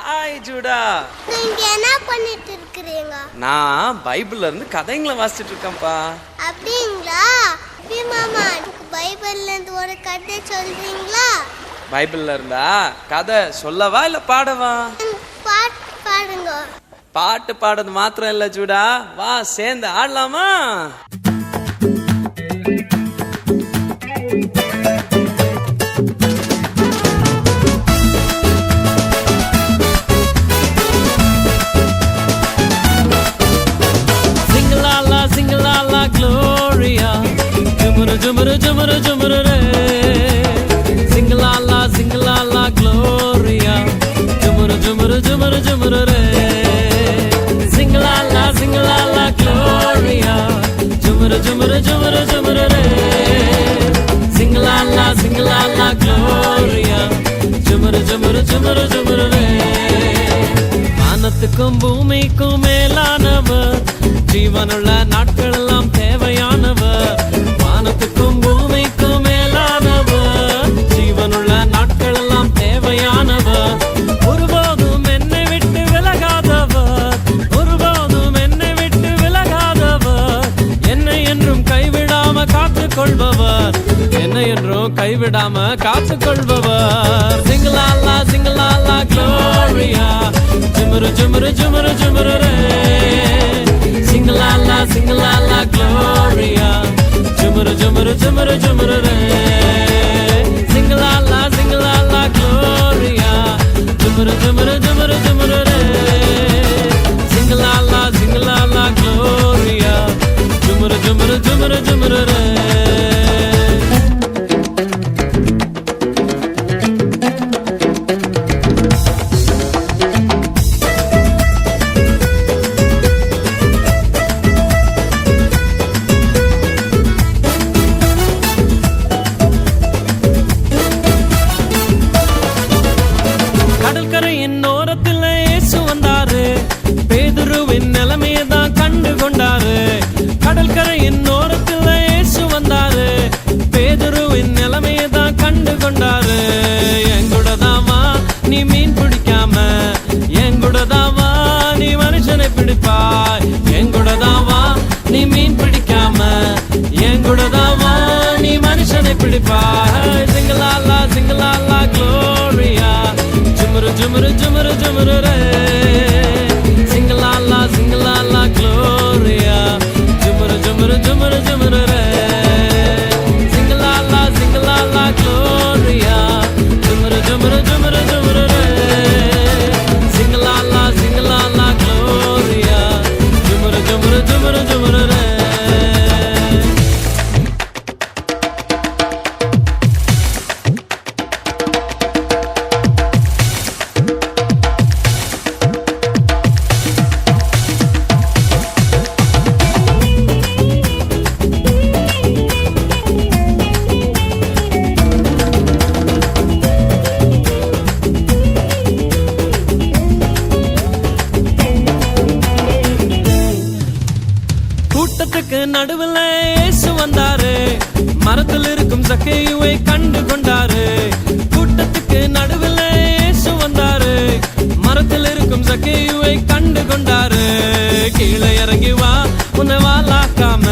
Hi Judah. நீங்க என்ன பண்ணிட்டு இருக்கீங்க? நான் பைபிள்ல இருந்து கதைங்களை வாசிச்சிட்டு இருக்கேன்ப்பா. அப்படிங்களா? மாமா, பைபிள்ல இருந்து ஒரு கதை சொல்றீங்களா? பைபிள்ல இருந்தா கதை சொல்லவா இல்ல பாடவா? பாட்டு பாடுங்க. பாட்டு பாடுறது மாத்திரம் இல்ல ஜூடா, வா சேர்ந்து ஆடலாமா? Gloria, jumuru jumuru jumuru jumuru re. Sing la la Gloria, jumuru jumuru jumuru jumuru re. Sing la la Gloria, jumuru jumuru jumuru jumuru re. Sing la la Gloria, jumuru jumuru jumuru jumuru re. வானத்துக்கும் பூமிக்கும் மேலானவர், ஜீவனுள்ள நாட்கள் எல்லாம் தேவையானவர். வானத்துக்கும் பூமிக்கும் மேலானவர், ஜீவனுள்ள நாட்கள் எல்லாம் தேவையானவர். ஒருபோதும் என்னை விட்டு விலகாதவர், ஒருபோதும் என்னை விட்டு விலகாதவர். என்னை என்றும் கைவிடாம காத்துக் கொள்பவர், என்னை என்றும் கைவிடாம காத்துக் கொள்பவர். சிங்கலாலா Gloria, jumuru jumuru jumuru jumuru re. Sing la la Gloria, jumuru jumuru jumuru jumuru re. Sing la la Gloria, jumuru jumuru jumuru jumuru re. Sing la la Gloria, jumuru jumuru jumuru jumuru re. கடற்கரையின் ஓரத்தில் இயேசு வந்தாரு, பேதுருவின் நிலைமையதான் கண்டு கொண்டாரு. கடற்கரையின் ஓரத்தில் இயேசு வந்தாரு, பேதுருவின் நிலைமையதான் கண்டு கொண்டாரு. எங்கூடதாவா நீ மீன் பிடிக்காம, எங்கூடதாவா நீ மனுஷனை பிடிப்பாய். எங்கூடதாவா நீ மீன் பிடிக்காம, எங்கூடதாவா நீ மனுஷனை பிடிப்பாய். சிங்கலாலா Gloria, jumuru jumuru jumuru jumuru re. Sing la la Gloria, jumuru jumuru jumuru jumuru re. Sing la la Gloria, jumuru jumuru jumuru jumuru re. Sing la la Gloria, jumuru jumuru jumuru jumuru re. கூட்டத்துக்கு நடுவில் இயேசு வந்தாரு, மரத்தில் இருக்கும் சக்கேயுவை கண்டு கொண்டாரு. கூட்டத்துக்கு நடுவில் இயேசு வந்தாரு, மரத்தில் இருக்கும் சக்கேயுவை கண்டு கொண்டாரு. கீழே இறங்கி வா, உன்னை வாலாக்காம,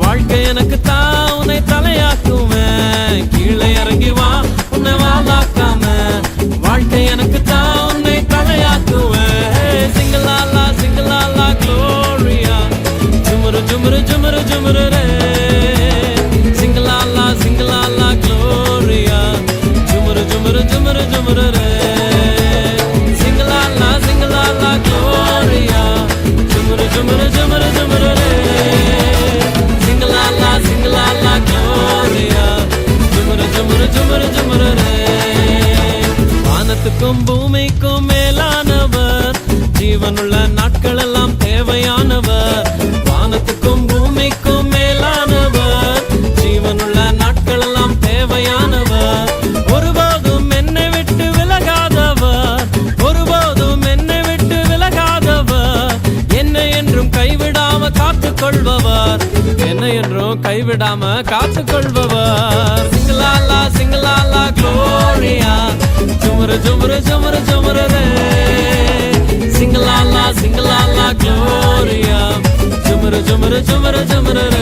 வாழ்க்கை எனக்கு தான் உன்னை தலையாக்குவேன். கீழே இறங்கி வா, உன்னை வாலாக்காம, வாழ்க்கை எனக்கு தான் உன்னை தலையாக்குவேன். சிங்கலாலா Gloria, jumuru jumuru jumuru jumuru re. Sing la la Gloria, jumuru jumuru jumuru jumuru re. Sing la la Gloria, jumuru jumuru jumuru jumuru re. Sing la la Gloria, jumuru jumuru jumuru jumuru re. வானத்துக்கும் பூமிக்கும் மேலானவர், ஜீவனுள்ள நாட்கள் எல்லாம் தேவையானவர். வானத்துக்கும் பூமிக்கும் மேலானவர், ஜீவனுள்ள நாட்கள் எல்லாம் தேவையானவர். ஒருபோதும் என்னை விட்டு விலகாதவர், ஒருபோதும் என்னை விட்டு விலகாதவர். என்னை என்றும் கைவிடாம காத்துக் கொள்பவர், என்னை என்றும் கைவிடாம காத்துக்கொள்பவர். சிங்கலாலா சிங்கலாலா க்ளோரியா, ஜுமுரு ஜுமுரு ஜுமுரு ஜுமுரு ரே. சிங்கலாலா சிங்கலாலா க்ளோரியா, ஜுமுரு ஜுமுரு ஜுமுரு ஜுமுரு ரே.